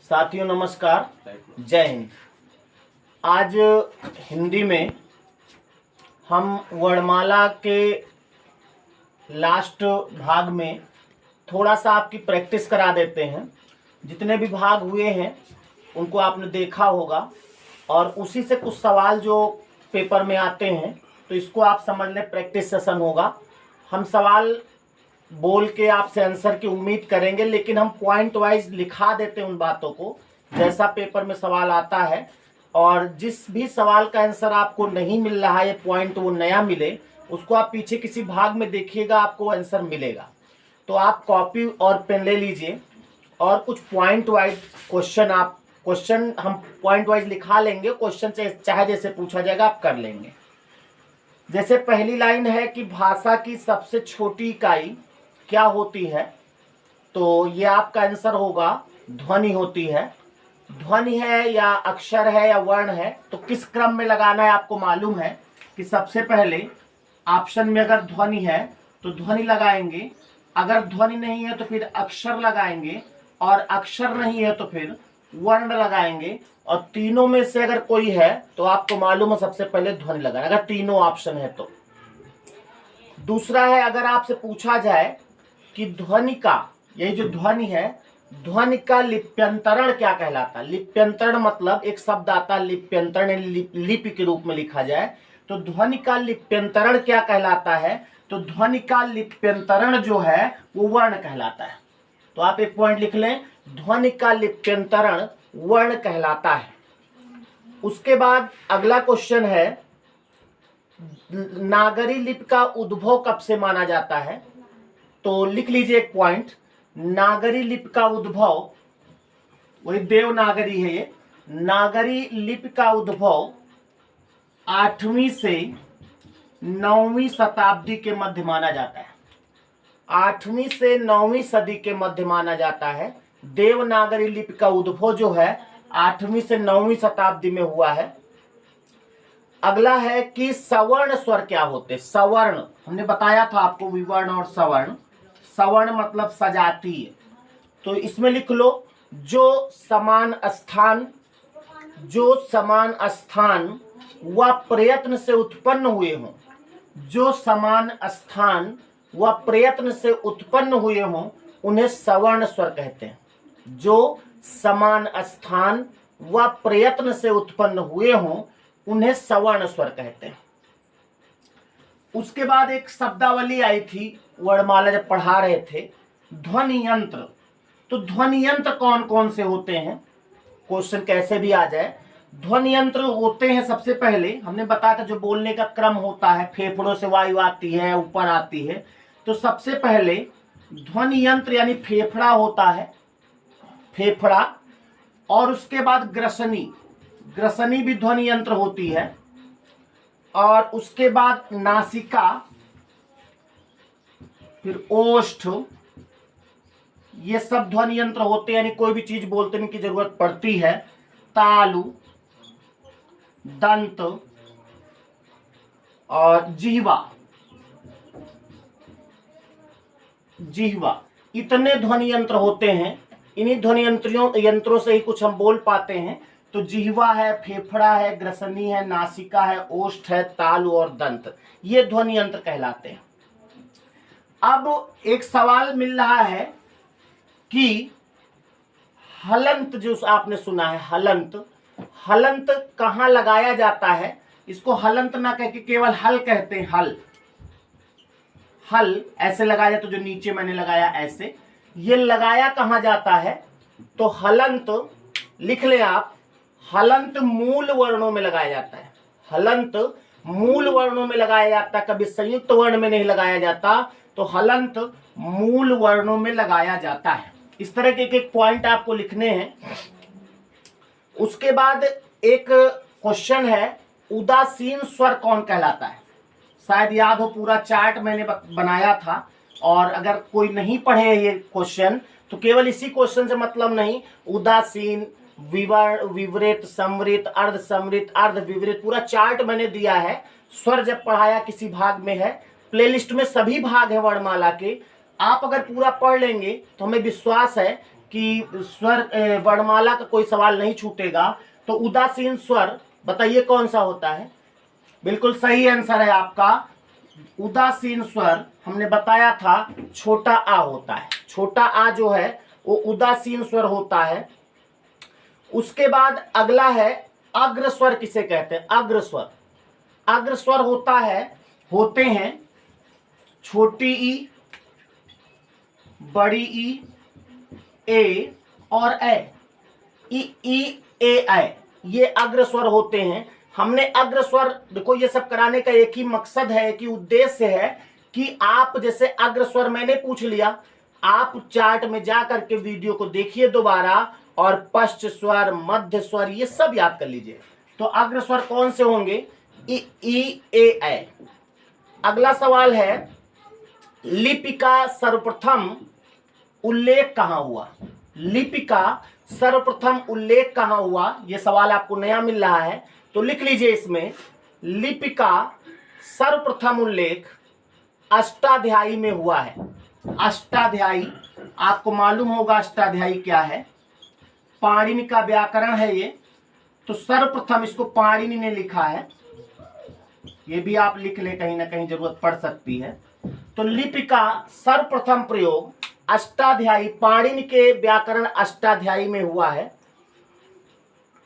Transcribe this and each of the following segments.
साथियों नमस्कार, जय हिंद। आज हिंदी में हम वर्णमाला के लास्ट भाग में थोड़ा सा आपकी प्रैक्टिस करा देते हैं। जितने भी भाग हुए हैं उनको आपने देखा होगा और उसी से कुछ सवाल जो पेपर में आते हैं तो इसको आप समझ लें, प्रैक्टिस सेशन होगा। हम सवाल बोल के आपसे आंसर की उम्मीद करेंगे, लेकिन हम पॉइंट वाइज लिखा देते हैं उन बातों को जैसा पेपर में सवाल आता है। और जिस भी सवाल का आंसर आपको नहीं मिल रहा है, पॉइंट वो नया मिले, उसको आप पीछे किसी भाग में देखिएगा, आपको आंसर मिलेगा। तो आप कॉपी और पेन ले लीजिए और कुछ पॉइंट वाइज क्वेश्चन हम पॉइंट वाइज लिखा लेंगे। क्वेश्चन चाहे जैसे पूछा जाएगा आप कर लेंगे। जैसे पहली लाइन है कि भाषा की सबसे छोटी इकाई क्या होती है, तो ये आपका आंसर होगा ध्वनि होती है। ध्वनि है या अक्षर है या वर्ण है, तो किस क्रम में लगाना है आपको मालूम है कि सबसे पहले ऑप्शन में अगर ध्वनि है तो ध्वनि लगाएंगे, अगर ध्वनि नहीं है तो फिर अक्षर लगाएंगे, और अक्षर नहीं है तो फिर वर्ण लगाएंगे, और तीनों में से अगर कोई है तो आपको मालूम है सबसे पहले ध्वनि लगाना, अगर तीनों ऑप्शन है तो। दूसरा है, अगर आपसे पूछा जाए कि ध्वनि का, यही जो ध्वनि है, ध्वनि का लिप्यंतरण क्या कहलाता है। लिप्यंतरण मतलब एक शब्द आता है लिप्यंतरण, लिपि के रूप में लिखा जाए तो ध्वनि का लिप्यंतरण क्या कहलाता है, तो ध्वनि का लिप्यंतरण जो है वो वर्ण कहलाता है। तो आप एक पॉइंट लिख लें, ध्वनि का लिप्यंतरण वर्ण कहलाता है। उसके बाद अगला क्वेश्चन है, नागरी लिपि का उद्भव कब से माना जाता है। तो लिख लीजिए एक पॉइंट, नागरी लिपि का उद्भव, वही देवनागरी है ये, नागरी लिपि का उद्भव 8वीं से 9वीं शताब्दी के मध्य माना जाता है। 8वीं से 9वीं सदी के मध्य माना जाता है। देवनागरी लिपि का उद्भव जो है 8वीं से 9वीं शताब्दी में हुआ है। अगला है कि सवर्ण स्वर क्या होते। सवर्ण हमने बताया था आपको, विवर्ण और सवर्ण। सवर्ण मतलब सजातीय, तो इसमें लिख लो जो समान स्थान व प्रयत्न से उत्पन्न हुए हों, जो समान स्थान व प्रयत्न से उत्पन्न हुए हों उन्हें सवर्ण स्वर कहते हैं। जो समान स्थान व प्रयत्न से उत्पन्न हुए हों उन्हें सवर्ण स्वर कहते हैं। उसके बाद एक शब्दावली आई थी वर्णमाला जब पढ़ा रहे थे, ध्वनि यंत्र। तो ध्वनि यंत्र कौन कौन से होते हैं, क्वेश्चन कैसे भी आ जाए। ध्वनि यंत्र होते हैं, सबसे पहले हमने बताया था जो बोलने का क्रम होता है, फेफड़ों से वायु आती है, ऊपर आती है, तो सबसे पहले ध्वनि यंत्र यानी फेफड़ा होता है, फेफड़ा। और उसके बाद ग्रसनी, ग्रसनी भी ध्वनि यंत्र होती है। और उसके बाद नासिका, फिर ओष्ठ, ये सब ध्वनि यंत्र होते हैं, यानी कोई भी चीज बोलने की जरूरत पड़ती है। तालु, दंत और जिह्वा, जिह्वा, इतने ध्वनि यंत्र होते हैं। इन्हीं ध्वनि यंत्रों से ही कुछ हम बोल पाते हैं। तो जिह्वा है, फेफड़ा है, ग्रसनी है, नासिका है, ओष्ठ है, तालु और दंत, ये ध्वनि यंत्र कहलाते हैं। अब एक सवाल मिल रहा है कि हलंत, जो आपने सुना है हलंत, हलंत कहाँ लगाया जाता है। इसको हलंत ना कह के केवल हल कहते हैं। हल, हल ऐसे लगाया जाए, तो जो नीचे मैंने लगाया ऐसे, ये लगाया कहाँ जाता है, तो हलंत लिख ले आप, हलंत मूल वर्णों में लगाया जाता है। हलंत मूल वर्णों में लगाया जाता है, कभी संयुक्त वर्ण में नहीं लगाया जाता। तो हलंत मूल वर्णों में लगाया जाता है। इस तरह के एक पॉइंट आपको लिखने हैं। उसके बाद एक क्वेश्चन है, उदासीन स्वर कौन कहलाता है। शायद याद हो, पूरा चार्ट मैंने बनाया था, और अगर कोई नहीं पढ़े ये क्वेश्चन तो केवल इसी क्वेश्चन से मतलब नहीं, उदासीन, विवर्ण, विवृत, समृत, अर्ध समृत, अर्ध विवृत, पूरा चार्ट मैंने दिया है। स्वर जब पढ़ाया किसी भाग में है, प्लेलिस्ट में सभी भाग है वर्णमाला के। आप अगर पूरा पढ़ लेंगे तो हमें विश्वास है कि स्वर वर्णमाला का कोई सवाल नहीं छूटेगा। तो उदासीन स्वर बताइए कौन सा होता है? बिल्कुल सही आंसर है आपका। उदासीन स्वर हमने बताया था छोटा आ होता है। छोटा आ जो है वो उदासीन स्वर होता है। उसके बाद अगला है अग्र स्वर। किसे कहते हैं? अग्र स्वर। अग्र स्वर होते हैं छोटी ई, बड़ी ई, ए और ए। ई ए ए, ये अग्र स्वर होते हैं। हमने अग्र स्वर, देखो ये सब कराने का एक ही मकसद है, कि उद्देश्य है कि आप जैसे अग्र स्वर मैंने पूछ लिया, आप चार्ट में जा करके वीडियो को देखिए दोबारा और पश्च स्वर, मध्य स्वर, ये सब याद कर लीजिए। तो अग्र स्वर कौन से होंगे? ई ए। अगला सवाल है लिपि का सर्वप्रथम उल्लेख कहां हुआ? लिपि का सर्वप्रथम उल्लेख कहां हुआ? यह सवाल आपको नया मिल रहा है, तो लिख लीजिए इसमें। लिपि का सर्वप्रथम उल्लेख अष्टाध्यायी में हुआ है। अष्टाध्यायी, आपको मालूम होगा अष्टाध्यायी क्या है? पाणिनि का व्याकरण है ये। तो सर्वप्रथम इसको पाणिनि ने लिखा है, ये भी आप लिख ले, कहीं ना कहीं जरूरत पड़ सकती है। तो लिपि का सर्वप्रथम प्रयोग अष्टाध्यायी, पाणिनि के व्याकरण अष्टाध्यायी में हुआ है।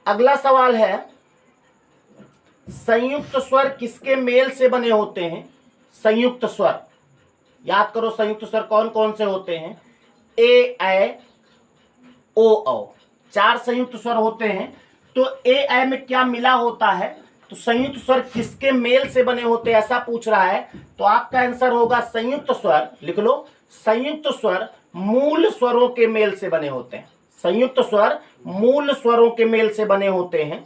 अगला सवाल है संयुक्त स्वर किसके मेल से बने होते हैं? संयुक्त स्वर याद करो, संयुक्त स्वर कौन कौन से होते हैं? ए ओ औ, 4 संयुक्त स्वर होते हैं। तो ए में क्या मिला होता है? तो संयुक्त स्वर किसके मेल से बने होते हैं ऐसा पूछ रहा है। तो आपका आंसर होगा संयुक्त स्वर, लिख लो, संयुक्त स्वर मूल स्वरों के मेल से बने होते हैं। संयुक्त स्वर मूल स्वरों के मेल से बने होते हैं।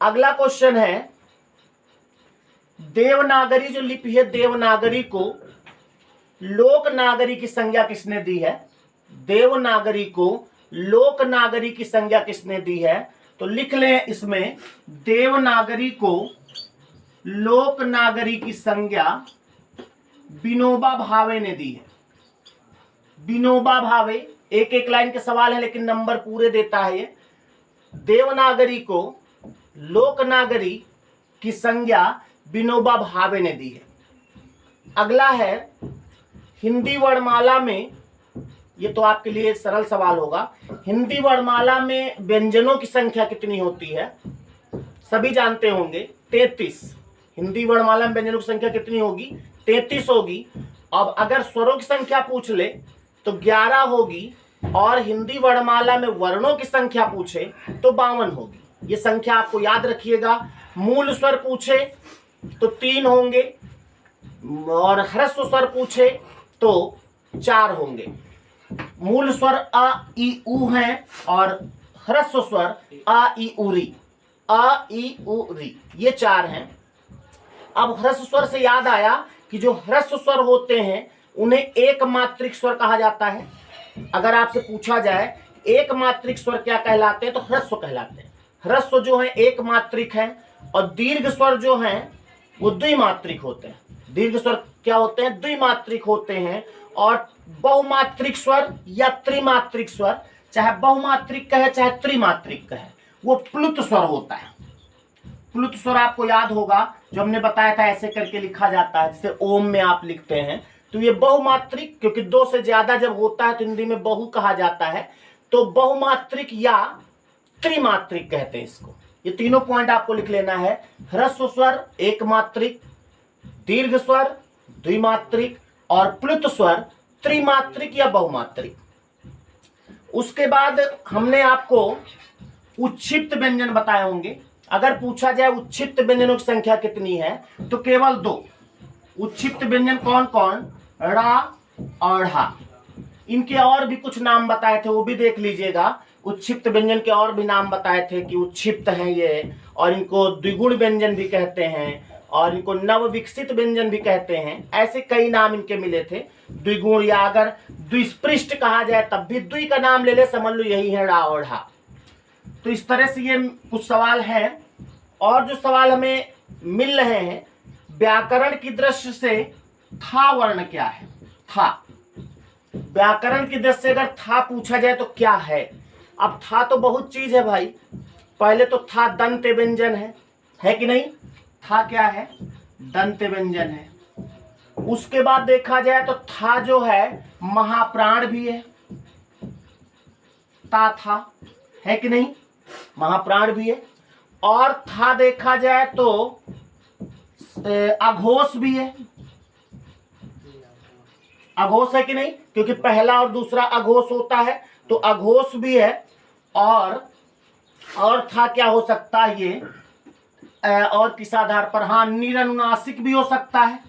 अगला क्वेश्चन है देवनागरी जो लिपि है, देवनागरी को लोकनागरी की संज्ञा किसने दी है? देवनागरी को लोकनागरी की संज्ञा किसने दी है? तो लिख लें इसमें, देवनागरी को लोकनागरी की संज्ञा विनोबा भावे ने दी है। विनोबा भावे, एक एक लाइन के सवाल है लेकिन नंबर पूरे देता है ये। देवनागरी को लोकनागरी की संज्ञा विनोबा भावे ने दी है। अगला है हिंदी वर्णमाला में, ये तो आपके लिए सरल सवाल होगा, हिंदी वर्णमाला में व्यंजनों की संख्या कितनी होती है? सभी जानते होंगे 33। हिंदी वर्णमाला में व्यंजनों की संख्या कितनी होगी? 33 होगी। अब अगर स्वरों की संख्या पूछ ले तो 11 होगी, और हिंदी वर्णमाला में वर्णों की संख्या पूछे तो 52 होगी। ये संख्या आपको याद रखिएगा। मूल स्वर पूछे तो 3 होंगे, और ह्रस्व स्वर पूछे तो 4 होंगे। मूल स्वर अ ई उ हैं, और ह्रस्व स्वर अ ई उ री, अ ई उ री, ये 4 हैं। अब ह्रस्व स्वर से याद आया कि जो ह्रस्व स्वर होते हैं उन्हें एक मात्रिक स्वर कहा जाता है। अगर आपसे पूछा जाए एक मात्रिक स्वर क्या कहलाते हैं, तो ह्रस्व कहलाते हैं। ह्रस्व जो है एक मात्रिक है, और दीर्घ स्वर जो हैं वो द्विमात्रिक होते हैं। दीर्घ स्वर क्या होते हैं? द्विमात्रिक होते हैं। और बहुमात्रिक स्वर या त्रिमात्रिक स्वर, चाहे बहुमात्रिक कहे चाहे त्रिमात्रिक कहे, वो प्लुत स्वर होता है। प्लुत स्वर आपको याद होगा, जो हमने बताया था ऐसे करके लिखा जाता है, जैसे ओम में आप लिखते हैं। तो ये बहुमात्रिक, क्योंकि 2 से ज्यादा जब होता है तो हिंदी में बहु कहा जाता है, तो बहुमात्रिक या त्रिमात्रिक कहते हैं इसको। ये तीनों पॉइंट आपको लिख लेना है। ह्रस्व स्वर एक मात्रिक, दीर्घ स्वर द्विमात्रिक, और प्लुत स्वर त्रिमात्रिक या बहुमात्रिक। उसके बाद हमने आपको उच्छिप्त व्यंजन बताए होंगे। अगर पूछा जाए उच्छिप्त व्यंजनों की संख्या कितनी है, तो केवल 2। उच्छिप्त व्यंजन कौन कौन? ड़ा और ढा। इनके और भी कुछ नाम बताए थे, वो भी देख लीजिएगा। उच्छिप्त व्यंजन के और भी नाम बताए थे कि उच्छिप्त हैं ये, और इनको द्विगुण व्यंजन भी कहते हैं, और इनको नव विकसित व्यंजन भी कहते हैं। ऐसे कई नाम इनके मिले थे। द्विगुण, या अगर द्विस्पृष्ट कहा जाए तब भी द्वि का नाम ले ले, समझ लो यही है ड़ा और ढा। तो इस तरह से ये कुछ सवाल हैं। और जो सवाल हमें मिल रहे हैं व्याकरण की दृष्टि से, था वर्ण क्या है? था व्याकरण की दृष्टि से अगर था पूछा जाए तो क्या है? अब था तो बहुत चीज है भाई। पहले तो था दंत व्यंजन है कि नहीं? था क्या है? दंत व्यंजन है। उसके बाद देखा जाए तो था जो है महाप्राण भी है। ता था है कि नहीं? महाप्राण भी है। और था देखा जाए तो अघोष भी है। अघोष है कि नहीं? क्योंकि पहला और दूसरा अघोष होता है, तो अघोष भी है। और था क्या हो सकता है ये? और किस आधार पर? हाँ, निरनुनासिक भी हो सकता है।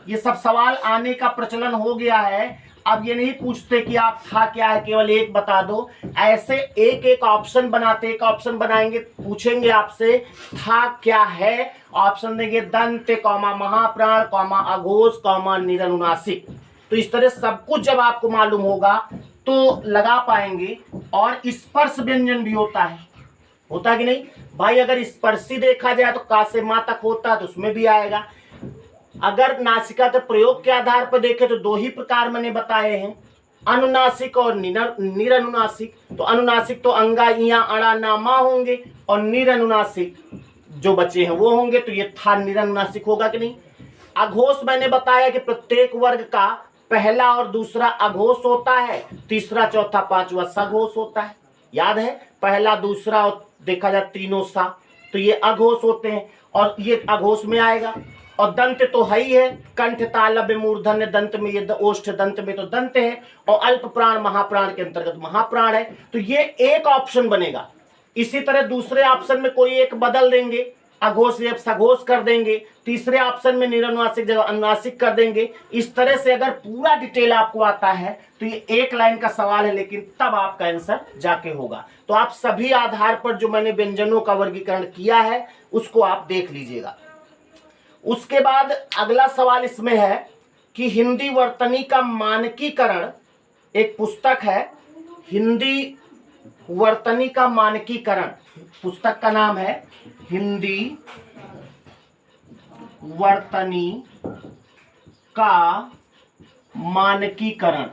ये सब सवाल आने का प्रचलन हो गया है। अब ये नहीं पूछते कि आप था क्या है, केवल एक बता दो। ऐसे एक एक ऑप्शन बनाते, एक ऑप्शन बनाएंगे, पूछेंगे आपसे था क्या है, ऑप्शन देंगे दंत कौमा महाप्राण कौमा अघोष कौमा निरनुनासिक। तो इस तरह सब कुछ जब आपको मालूम होगा तो लगा पाएंगे। और स्पर्श व्यंजन भी होता है कि नहीं भाई? अगर स्पर्शी देखा जाए तो का से मां तक होता है, तो उसमें भी आएगा। अगर नासिका के प्रयोग के आधार पर देखें तो दो ही प्रकार मैंने बताए हैं, अनुनासिक और निरनुनासिक। तो अनुनासिक तो अंगा इया अड़ा नामा होंगे, और निरनुनासिक जो बचे हैं वो होंगे। तो ये था निरनुनासिक होगा कि नहीं? अघोष मैंने बताया कि प्रत्येक वर्ग का पहला और दूसरा अघोष होता है, तीसरा चौथा पांचवा सघोष होता है। याद है? पहला दूसरा और देखा जाए तीनों सा, तो ये अघोष होते हैं और ये अघोष में आएगा। और दंत तो है ही है, कंठ तालव्य मूर्धन्य दंत में, ये ओष्ठ दंत में तो दंत है। और अल्प प्राण महाप्राण के अंतर्गत महाप्राण है। तो ये एक ऑप्शन बनेगा। इसी तरह दूसरे ऑप्शन में कोई एक बदल देंगे, अघोष या सघोष कर देंगे, तीसरे ऑप्शन में निरनुनासिक जगह अनुनासिक कर देंगे। इस तरह से अगर पूरा डिटेल आपको आता है तो ये एक लाइन का सवाल है, लेकिन तब आपका आंसर जाके होगा। तो आप सभी आधार पर जो मैंने व्यंजनों का वर्गीकरण किया है उसको आप देख लीजिएगा। उसके बाद अगला सवाल इसमें है कि हिंदी वर्तनी का मानकीकरण, एक पुस्तक है हिंदी वर्तनी का मानकीकरण, पुस्तक का नाम है हिंदी वर्तनी का मानकीकरण।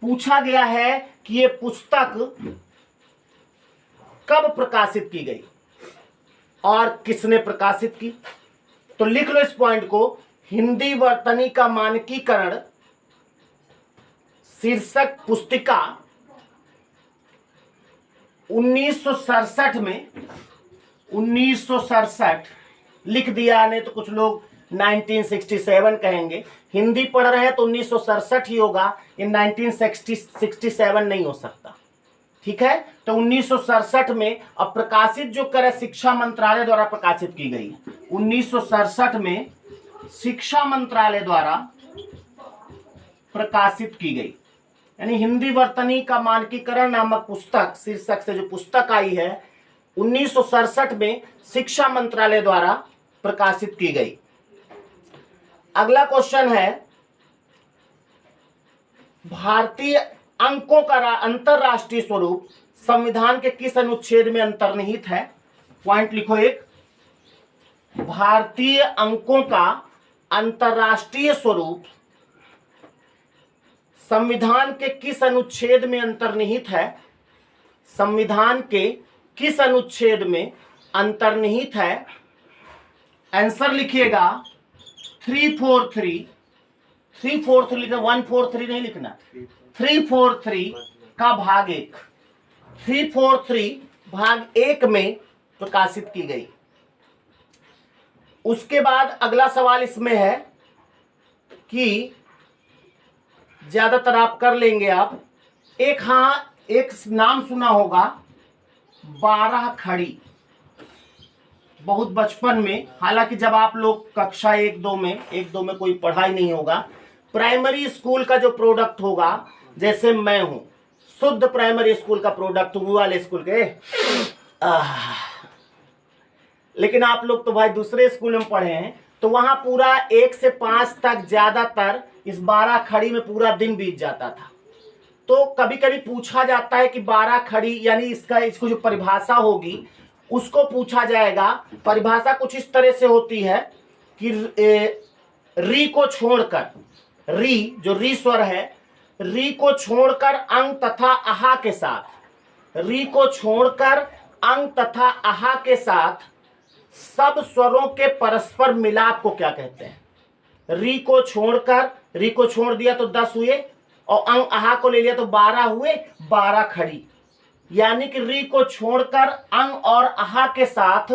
पूछा गया है कि ये पुस्तक कब प्रकाशित की गई और किसने प्रकाशित की? तो लिख लो इस पॉइंट को, हिंदी वर्तनी का मानकीकरण शीर्षक पुस्तिका 1967 में, 1967 लिख दिया ने, तो कुछ लोग 1967 कहेंगे। हिंदी पढ़ रहे हैं तो 1967 ही होगा, ये 1967 नहीं हो सकता। ठीक है? तो 1967 में, अब प्रकाशित जो करे शिक्षा मंत्रालय द्वारा प्रकाशित की गई है। 1967 में शिक्षा मंत्रालय द्वारा प्रकाशित की गई, यानी हिंदी वर्तनी का मानकीकरण नामक पुस्तक शीर्षक से जो पुस्तक आई है 1967 में शिक्षा मंत्रालय द्वारा प्रकाशित की गई। अगला क्वेश्चन है, भारतीय अंकों का अंतरराष्ट्रीय स्वरूप संविधान के किस अनुच्छेद में अंतर्निहित है? पॉइंट लिखो एक, भारतीय अंकों का अंतरराष्ट्रीय स्वरूप संविधान के किस अनुच्छेद में अंतर्निहित है? संविधान के किस अनुच्छेद में अंतर्निहित है? आंसर लिखिएगा 343, 343 लिखना, 143 नहीं लिखना, 343 का भाग 1, 343 भाग 1 में प्रकाशित की गई। उसके बाद अगला सवाल इसमें है कि ज्यादातर आप कर लेंगे आप, एक नाम सुना होगा 12 खड़ी, बहुत बचपन में, हालांकि जब आप लोग कक्षा 1-2 में कोई पढ़ाई नहीं होगा, प्राइमरी स्कूल का जो प्रोडक्ट होगा, जैसे मैं हूं शुद्ध प्राइमरी स्कूल का प्रोडक्ट हूं, वाले स्कूल के लेकिन आप लोग तो भाई दूसरे स्कूल में पढ़े हैं, तो वहां पूरा 1 से 5 तक ज्यादातर इस 12 खड़ी में पूरा दिन बीत जाता था। तो कभी कभी पूछा जाता है कि 12 खड़ी यानी इसको जो परिभाषा होगी उसको पूछा जाएगा। परिभाषा कुछ इस तरह से होती है कि री को छोड़कर री, जो री स्वर है, री को छोड़कर अंग तथा आहा के साथ, री को छोड़कर अंग तथा आहा के साथ सब स्वरों के परस्पर मिलाप को क्या कहते हैं? री को छोड़कर, री को छोड़ दिया तो 10 हुए और अंग आहा को ले लिया तो 12 हुए, 12 खड़ी। यानी कि री को छोड़कर अंग और आहा के साथ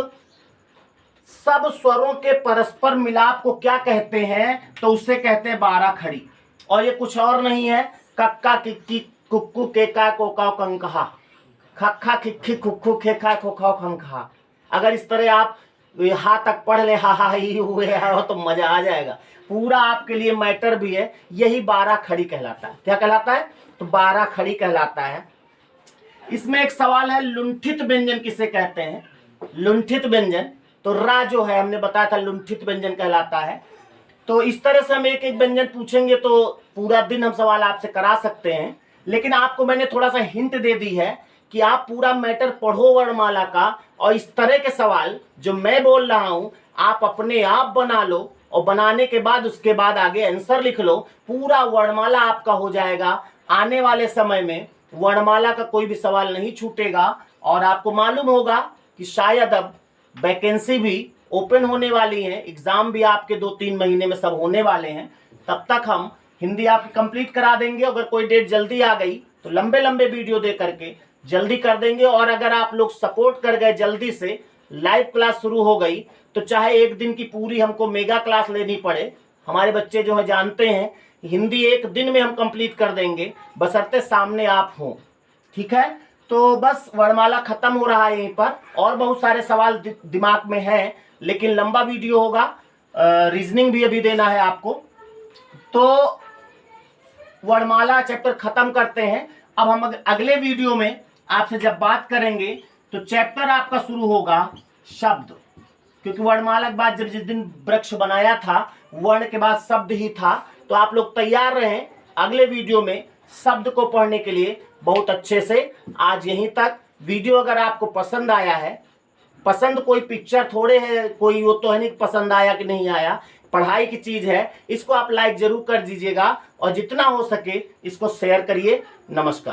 सब स्वरों के परस्पर मिलाप को क्या कहते हैं? तो उसे कहते हैं 12 खड़ी। और ये कुछ और नहीं है, कक्का किक्की कुक्कू केका कोका कंकहा, खक्खा खिक्खी खुक्खू खेखा खोखा खंखा। अगर इस तरह आप हा तक पढ़ ले, हा ही हुए हो, तो मजा आ जाएगा। पूरा आपके लिए मैटर भी है। यही 12 खड़ी कहलाता है। क्या कहलाता है? तो 12 खड़ी कहलाता है। इसमें एक सवाल है, लुंठित व्यंजन किसे कहते हैं? लुंठित व्यंजन, तो रा जो है हमने बताया था लुंठित व्यंजन कहलाता है। तो इस तरह से हम एक एक व्यंजन पूछेंगे तो पूरा दिन हम सवाल आपसे करा सकते हैं, लेकिन आपको मैंने थोड़ा सा हिंट दे दी है कि आप पूरा मैटर पढ़ो वर्णमाला का, और इस तरह के सवाल जो मैं बोल रहा हूं आप अपने आप बना लो, और बनाने के बाद उसके बाद आगे आंसर लिख लो। पूरा वर्णमाला आपका हो जाएगा। आने वाले समय में वर्णमाला का कोई भी सवाल नहीं छूटेगा। और आपको मालूम होगा कि शायद अब वैकेंसी भी ओपन होने वाली है, एग्जाम भी आपके 2-3 महीने में सब होने वाले हैं। तब तक हम हिंदी आपकी कंप्लीट करा देंगे। अगर कोई डेट जल्दी आ गई तो लंबे लंबे वीडियो दे करके जल्दी कर देंगे। और अगर आप लोग सपोर्ट कर गए, जल्दी से लाइव क्लास शुरू हो गई, तो चाहे एक दिन की पूरी हमको मेगा क्लास लेनी पड़े, हमारे बच्चे जो है जानते हैं हिंदी एक दिन में हम कंप्लीट कर देंगे, बशर्ते सामने आप हों। ठीक है, तो बस वर्णमाला खत्म हो रहा है यहीं पर। और बहुत सारे सवाल दिमाग में हैं, लेकिन लंबा वीडियो होगा। रीजनिंग भी अभी देना है आपको। तो वर्णमाला चैप्टर खत्म करते हैं। अब हम अगले वीडियो में आपसे जब बात करेंगे तो चैप्टर आपका शुरू होगा शब्द, क्योंकि वर्णमाला के बाद जब जिस दिन वृक्ष बनाया था वर्ण के बाद शब्द ही था। तो आप लोग तैयार रहें अगले वीडियो में शब्द को पढ़ने के लिए बहुत अच्छे से। आज यहीं तक। वीडियो अगर आपको पसंद आया है, पसंद कोई पिक्चर थोड़े है, कोई वो तो है नहीं पसंद आया कि नहीं आया, पढ़ाई की चीज है, इसको आप लाइक जरूर कर दीजिएगा और जितना हो सके इसको शेयर करिए। नमस्कार।